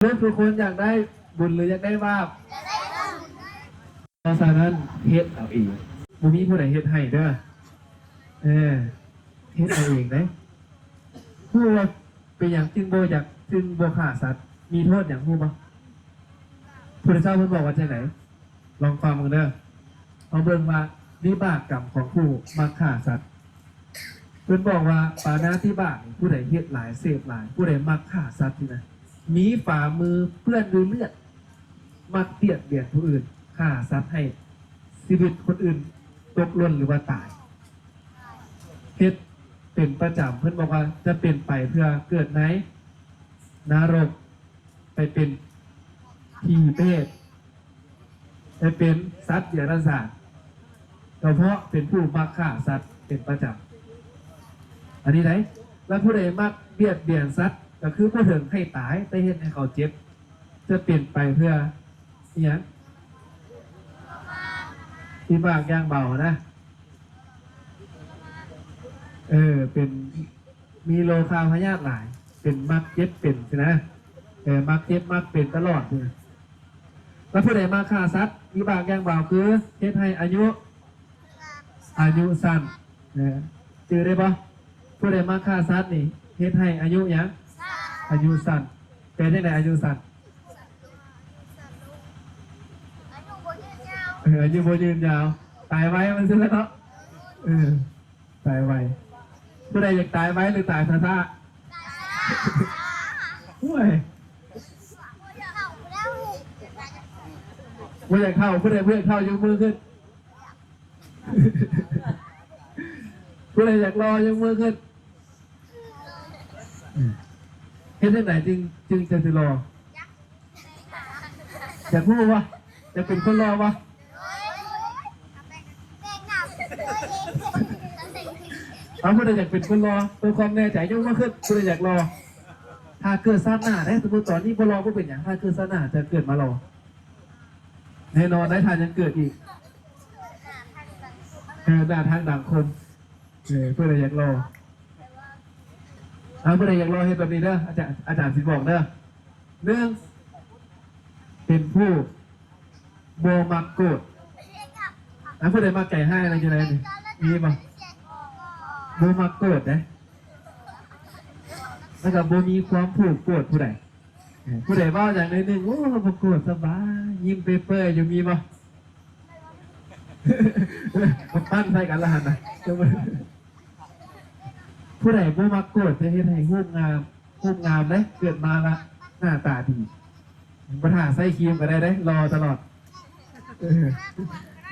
เพื่อนทุกคนอยากได้บุญหรืออยากได้บาปเพราะฉะนั้นเฮ็ดเอาเองบ่มีผู้ใดเฮ็ดให้เด้อเฮ็ดเอาเองได้ผู้ว่าเป็นอย่างจึงบ่ฆ่าสัตว์มีโทษอย่างผู้บ่พระเจ้าเพิ่นบอกว่าจังไหนลองฟังกันเด้อเอาเบิ่งว่าวิบากกรรมของผู้มักฆ่าสัตว์เพิ่นบอกว่าปาณาธิบาตผู้ใดเฮ็ดหลายเสพหลายผู้ใดมักฆ่าสัตว์นี่นะมีฝ่ามือเปื้อนด้วยเลือดมักเบียดเบียนผู้อื่นฆ่าสัตว์ให้ชีวิตคนอื่นตกหล่นหรือว่าตายเฮ็ดเป็นประจำเพิ่นบอกว่าจะเป็นไปเพื่อเกิดในนรกไปเป็นผีเปรตไปเป็นสัตว์เดรัจฉานก็เพราะเป็นผู้มักฆ่าสัตว์เป็นประจำอันนี้ไหนแล้วผู้ใดมักเบียดเบียนสัตว์ก็คือผู้ถึงให้ตายไปเห็นให้เขาเจ็บจะเปลี่ยนไปเพื่ออย่างที่บากย่างเบานะเป็นมีโลคาพยาธิหลายเป็นมักเจ็บเป็นใช่ไหมมักเจ็บมักเป็นตลอดเลยแล้วผู้ใดมาฆ่าสัตว์วิบากย่างเบาคือเฮ็ดให้อายุสั้นจือได้ปะผู้ใดมาฆ่าสัตว์นี่เฮ็ดให้อายุยังอายุสั้นเป็นได้ไหนอายุสั้นอายุโบยืนยาวตายไว้มันซื้อแล้วเนาะตายไว้ผู้ใดอยากตายไว้หรือตายซ่าผู้ใดผู้อยากเข้าผู้ใดเพื่อนเข้ายกมือขึ้นผู้ใดอยากรอยกมือขึ้นเห็นได้ไหนจึงจะรออยากพูดวะอยากเป็นคนรอวะเอาผู้ใดอยากเป็นคนรอเพื่อความแน่ใจยกมือขึ้นผู้ใดอยากรอถ้าเกิดซาหน้าได้สมมติตอนนี้พอรอก็เป็นอย่างถ้าเกิดซาหน้าจะเกิดมารอแน่นอนได้ทานยังเกิดอีกด่าทางด่างคนเพื่ออะไรอยากรอเพื่ออะไรอยากรอให้แบบนี้เด้ออาจารย์สิบอกเด้อเรื่องเป็นผู้โบมักโกรธเพื่ออะไรมาไก่ให้อะไรอย่างไรนี่มีป่ะโบมักโกรธนะแล้วก็โบมีความผูกโกรธผู้ใดว่าอย่างใดหนึ่งโอ้เราโกรธสบายยิ้มเปื่อยอยู่มีป่ะมาปั้นใส่กันละหันนะผู้ใดบ่มักโกรธจะเห็นให้งดงามเลยเกิดมาละหน้าตาดีปัญหาใส่ครีมก็ได้รอตลอด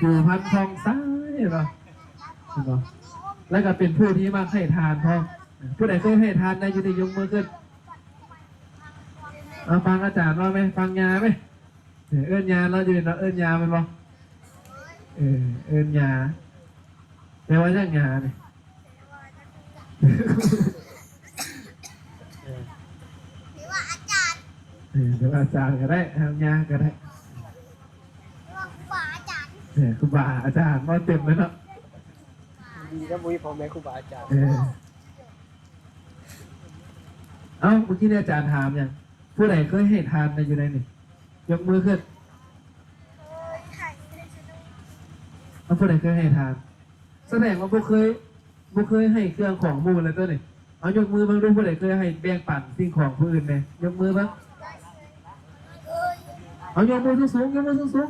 อยู่พันทองซ้ายเหรอแล้วก็เป็นผู้ที่มักให้ทานพอผู้ใดเคยให้ทานได้อยู่ในยกมือขึ้นเอาฟังอาจารย์ว่าไหมฟังยาไหมเอิ้นยาเราอยู่เนาะเอิ้นยามันบ่เอิ้นยาแปลว่าอย่างยาเนี่ยหรือว่าอาจารย์ก็ได้ทำยาก็ได้ครูบาอาจารย์มาเต็มเลยเนาะดีนะมุ้ยพ่อแม่ครูบาอาจารย์เมื่อกี้อาจารย์ถามยังผู้ใดเคยให้ทานในอยู่ในนี่ยกมือขึ้นผู้ใดเคยให้ทานแสดงว่าผู้เคยให้เครื่องของมูลอะไรตัวนี้เอายกมือบ้างดูผู้ใดเคยให้แบ่งปันสิ่งของผู้อื่นไหมยกมือบ้างเอายกมือสูงยกมือสูง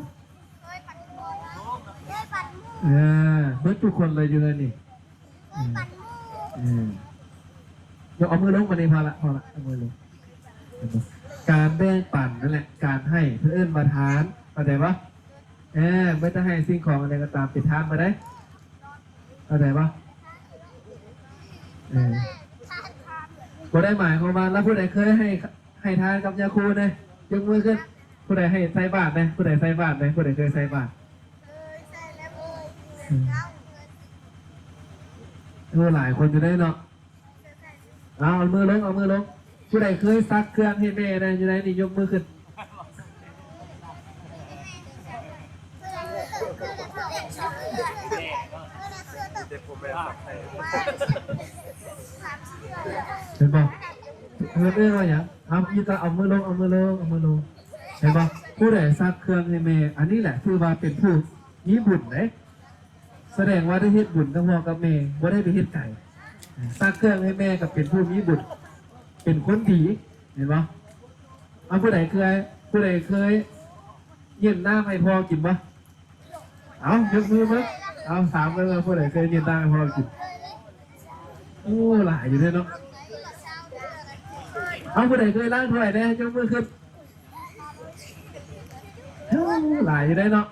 เมื่อทุกคนเลยอยู่เลยนี่ยกเอามือลงมาในพอละเอามือลงการแบ่งปันนั่นแหละการให้เพื่อนมาทานเข้าใจปะไม่ต้องให้สิ่งของอะไรก็ตามปิดทานมาได้เข้าใจปะผู้ใดหมายของมันแล้วผู้ใดเคยให้ทานกับยาคูเนี่ยยกมือขึ้นผู้ใดให้ใส่บาตรเนี่ยผู้ใดใส่บาตรเนี่ยผู้ใดเคยใส่บาตรหลายคนจะได้เนาะเอามือลงผู้ใดเคยซักเครื่องให้แม่เนี่ยอยู่ไหนนี่ยกมือขึ้นเห็นป่ะเรื่องว่าอย่าง เอาอีตาเอามือลงเอามือลงเอามือลงเห็นปะผู้ใดซักเครื่องให้แม่อันนี้แหละคือว่าเป็นผู้มีบุญเลยแสดงว่าได้เฮ็ดบุญกับพ่อกับแม่ว่าได้ไปเฮ็ดไก่ซักเครื่องให้แม่กับเป็นผู้มีบุญเป็นคนดีเห็นปะเอาผู้ใดเคยเย็นหน้าให้พ่อกินปะเอายกมือมั้งเอาถามกันว่าผู้ใดเคยเย็นหน้าให้พ่อกินโอ้หลายอยู่เลยเนาะเอาผู้ใดเคยล้างถ้วยได้ยกมือขึ้นหลายอยู่ได้เนาะ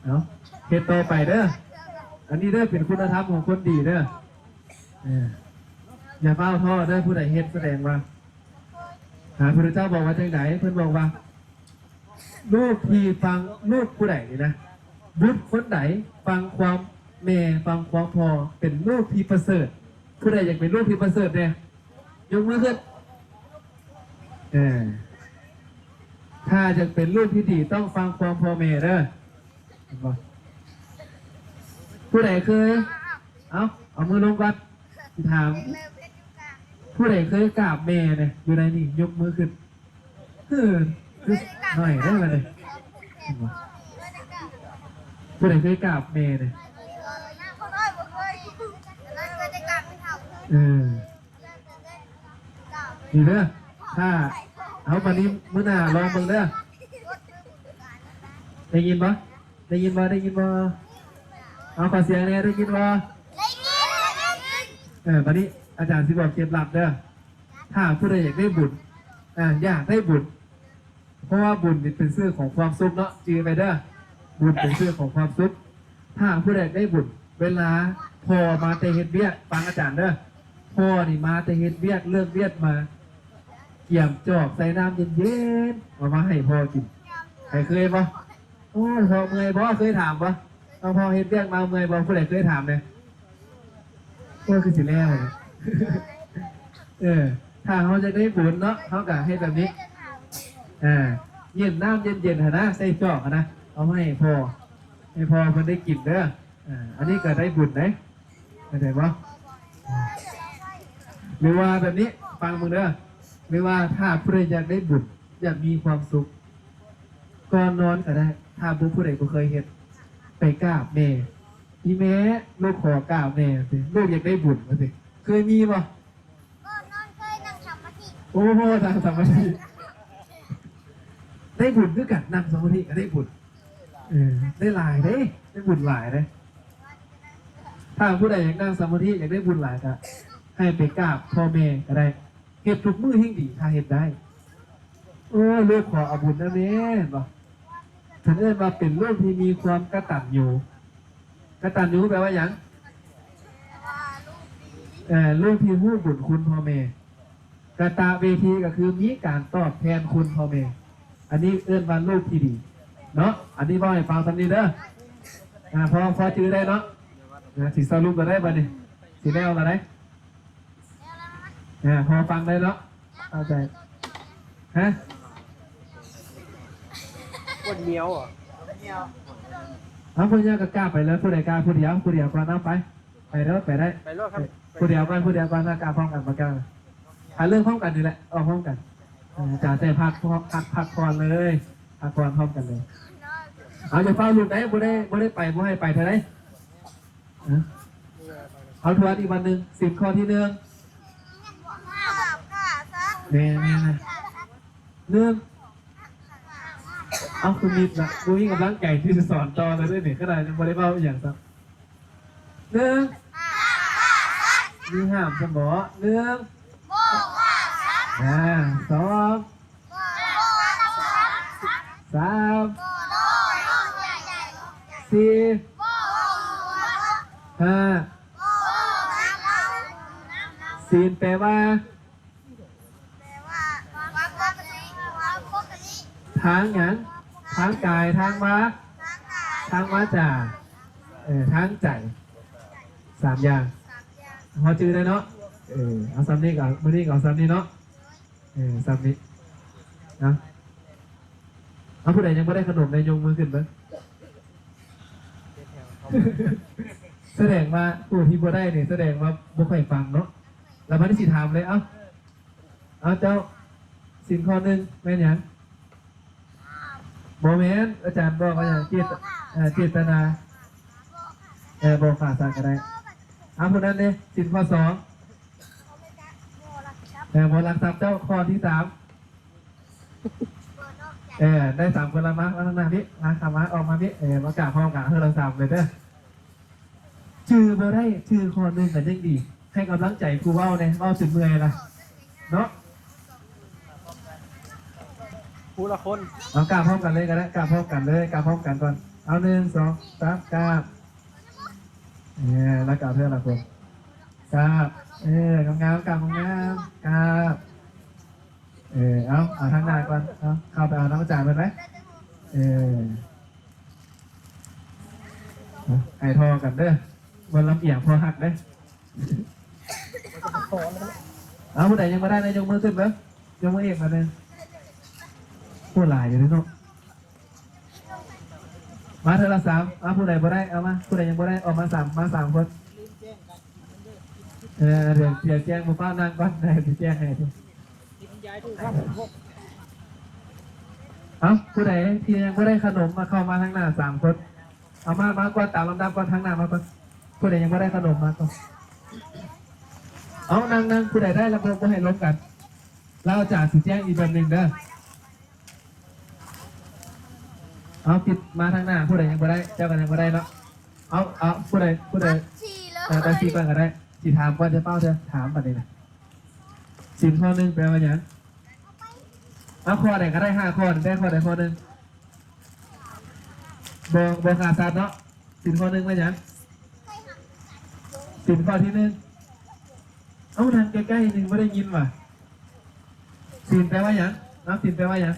เอาเฮ็ดต่อไปเด้ออันนี้เด้อเป็นคุณธรรมของคนดีเด้ออย่าเฝ้าท่อเด้อผู้ใดเฮ็ดแสดงว่าพระพุทธเจ้าบอกว่าจังไหนเพิ่นบอกว่าลูกที่ฟังลูกผู้ใดนี่นะบุตรคนไหนฟังความแม่ฟังความพ่อเป็นลูกที่ประเสริฐผู้ใดอยากเป็นลูกที่ประเสริฐเนี่ยยกมือขึ้นถ้าจะเป็นลูกที่ดีต้องฟังความพ่อแม่เด้อผู้ใดเคยเอามือลงวัดถามผู้ใดเคยกราบแม่เนี่ยอยู่ในนี่ยกมือขึ้นหน่อยได้ไหมเลยผู้ใดเคยกราบแม่เนี่ยดีเด้อถ้าเอาวันนี้มื้อหน้าลองเบิ่งเด้อได้ยินปะได้ยินปะเอาขอเสียงเนี่ยได้ยินปะวันนี้อาจารย์สิบอกเคล็ดลับเด้อถ้าผู้ใดอยากได้บุญอยากได้บุญเพราะว่าบุญเป็นชื่อของความสุขเนาะจือไปเด้อบุญเป็นชื่อของความสุขถ้าผู้ใดได้บุญเวลาพอมาเตเฮ็ดเวียกฟังอาจารย์เด้อพ่อนี่มาเตเฮ็ดเวียกเลิกเวียกมาเกี่ยมจอกใส่น้ำเย็นๆมาให้พ่อกินใครเคยปะโอ้พ่อเมื่อยบ่เคยถามปะต้องพ่อเฮ็ดเวียกมาเมื่อยบ่ผู้ใดเคยถามเนี่ยก็คือสิแล้วถ้าเขาจะได้บุญเนาะเขากะให้แบบนี้เย็นน้ำเย็นๆนะใส่จอกนะเอาให้พ่อมันได้กินเด้ออันนี้ก็ได้บุญนะเข้าใจปะหรือว่าแบบนี้ฟังมึงเด้อหรือว่าถ้าผู้ใดอยากได้บุญอยากมีความสุขก่อนนอนก็ได้ถ้าผู้ใดก็เคยเห็นไปกราบแม่อีแม่ลูกขอกราบแม่สิลูกอยากได้บุญมาสิเคยมีปะโอ้โหทางสมาธิได้บุญคือกันนั่งสมาธิก็ได้บุญได้หลายได้บุญหลายเลยถ้าผู้ใดอยากนั่งสมาธิอยากได้บุญหลายก็ให้ไปกราบพ่อแม่ก็ได้เฮ็ดทุกมือยิ่งดีถ้าเฮ็ดได้ลูกขอเอาบุญนะแม่บอกฉันเรียกว่าเป็นลูกที่มีความกตัญญูแปลว่าอย่างลูกที่รู้บุญคุณพ่อแม่กตเวทีก็คือมีการตอบแทนคุณพ่อแม่อันนี้เอื้อนว่าลูกที่ดีเนาะอันนี้บอกให้ฟังสักนิดเด้อพอจื้อได้เนาะสิสรุปกันได้ป่ะนี่สิได้เอาอะไรพอฟังได้เนาะเอาใจฮะคนเหนียวอ่ะเอาผู้ใหญ่ก็กล้าไปแล้วผู้ใดกล้าผู้เดียวก่อนเอาไปแล้วไปได้ไปรอดครับผู้เดียวก่อนถ้ากล้าพร้อมกันมากล้าเรื่องพร้อมกันนี่แหละเอาพร้อมกันจ่าใจพักผ่อนเลยพักผ่อนพร้อมกันเลยเอาจะเฝ้าลูกไหนบ่ได้ไปบ่ให้ไปเท่าไหร่เอาทวนอีกวันหนึ่ง10 ข้อที่1แม่เรื่องเอาคุณมิตรนะกูมีกำลังใจที่จะสอนต่อเลยด้วยเนี่ยขนาดยังบ่ได้เฝ้าอย่างสักมีห้ามสมอ2 3 4 5ศีลแปลว่าทางหยังทางกายทางวาจาทางใจ3 อย่างพอจือได้เนาะเอาซ้ำนี้ก่อนมื้อนี้ก่อนซ้ำนี้เนาะซ้ำนี้นะเอาผู้ใดยังไม่ได้ขนมในยงมือขึ้นบ้างแสดงว่าผู้ที่บ่ได้เนี่ยแสดงว่าบ่ค่อยฟังเนาะแล้วมันสิถามเลย เอาเจ้าสินข้อหนึ่งแม่นหยังโมเมนต์อาจารย์บอกว่าอย่างเจตนาบอกขาดสัตว์ก็ได้เอาคนนั้นเนี่ยสินข้อสองบอลักทรัพย์เจ้าข้อที่สามได้สามคนละมาแล้วทางหน้าพี่มาขับมาออกมาพี่มากราบพร้อมกันเพื่อเราสามเลยเด้อชื่อมาได้ชื่อข้อหนึ่งแต่ยังดี ให้กำลังใจครูเว้าเนี่ยเว้าสุดเมื่อยละเนาะ ผู้ละคน เอากราบพร้อมกันเลยกันนะกราบพร้อมกันเลยกราบพร้อมกันก่อนเอาหนึ่งสองสามกราบแล้วกราบเพื่อนละคนกราบงามๆกราบงามๆกราบเอาทางหน้าก่อนเอาเข้าไปเอาน้ำจ่ายไปไหมไอ้ทอกันเด้อบนลำเอียงพอหักเด้เอาผู้ใดยังไม่ได้นะยกมือขึ้นเลยยกมือเอกมาเลยผู้หลายอยู่เลยเนาะมาเธอละสามเอาผู้ใดบ่ได้เอามาผู้ใดยังบ่ได้ออกมาสามคนเดี๋ยวแจ้งมาป้านางก่อนได้เดี๋ยวแจ้งให้ทีเอาผู้ใดที่ยังบ่ได้ขนมมาเข้ามาทางหน้าสามคนเอามาก่อนตามลำดับก่อนทางหน้ามาก่อนผู้ใดยังบ่ได้ขนมมาก่อนเอานั่งผู้ใดได้แล้วก็ให้ล้มกันเราจากสิแจ้งอีกแบบหนึ่งเด้อเอาปิดมาทางหน้าผู้ใดยังบ่ได้เจ้ากันยังบ่ได้เนาะเอาผู้ใดแต่สีก่อนก็ได้สีถามก่อนจะเป้าเธอถามประเด็นนะสินข้อหนึ่งแปลว่าอย่างเอาข้อไหนก็ได้5 ข้อได้ข้อใดข้อหนึ่งบขาดสัตว์เนาะสินข้อหนึ่งว่าอย่างสินข้อที่หนึ่งเอาทางใกล้ๆหนึ่งไม่ได้ยินว่ะสินแปลว่าอย่างเอาสินแปลว่าอย่าง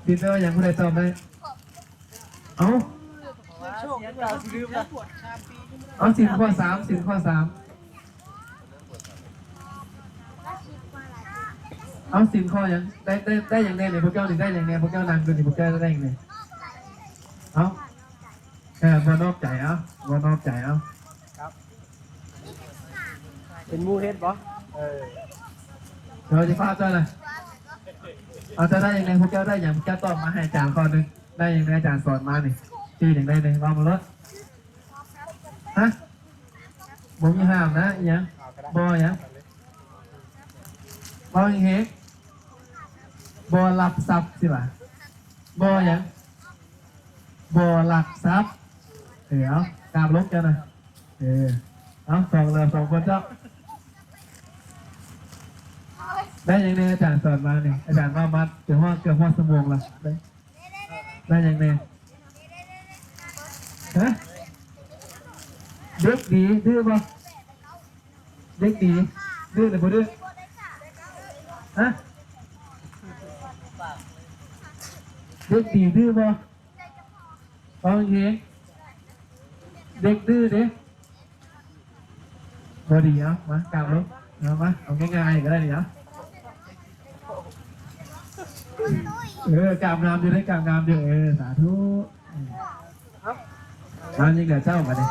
สินแปลว่าอย่างผู้ใดตอบได้เอาสินข้อสามสินข้อสามเอาสินข้อยังได้อย่างแน่เลยพวกเจ้าหนึ่งได้อย่างแน่พวกเจ้านางดูนี่พวกเจ้าได้อย่างแน่เอาบอนอกใจเอาบอนอกใจเอาเป็นมูเฮ็ดบ่เราจะฟาดเจ้าเลยเอาจะได้อย่างไรพวกเจ้าได้อย่างพวกเจ้าตอบมาให้อาจารย์ข้อหนึ่งได้อย่างไรอาจารย์สอนมานี่ตีอย่างไรเลยว่ามาลดฮะบ่มีห้ามนะยังบ่ยังบ่ยังเฮบ่หลักทรัพย์สิบ่ะบ่ยังบ่หลักทรัพย์เอากราบลบกันนะเอาสองคนเจ้าได้ยังไงอาจารย์สอนมาเนี่ยอาจารย์ว่ามัดเกือบหัวสมองละได้ยังไงฮะเด็กดีดื้อป่ะเด็กดีดื้อหรือบ่ดื้อฮะเด็กดีดื้อป่ะเอาอย่างงี้เด็กดื้อเด็กบ่ดีเอามากลับลงเอามาเอาง่ายๆก็ได้เดี๋ยวกราบงามอยู่ได้กราบงามอยู่สาธุเอาจริงเดี๋ยวเจ้ามาดิ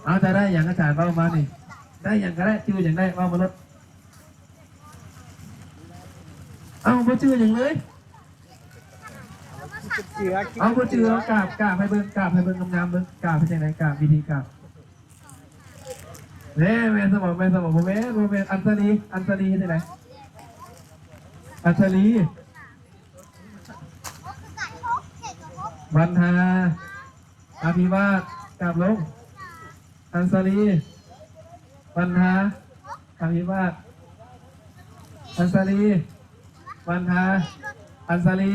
เอาจะได้อย่างอาจารย์เบ้ามานี่ได้อย่างก็ได้ชื่ออย่างได้เบ้ามาลดเอาบ่ชื่ออย่างเลยเอาบ่ชื่อกราบให้เบิ่งกราบให้เบิ่งงามๆเบิ่งกราบให้จังไดกราบวิธีกราบแม่สมองผมแม่อัญชลีที่ไหนอัญชลีบรรทาอภิวาสกราบลงอัญชลีบรรทาอภิวาสอัญชลีบรรทาอัญชลี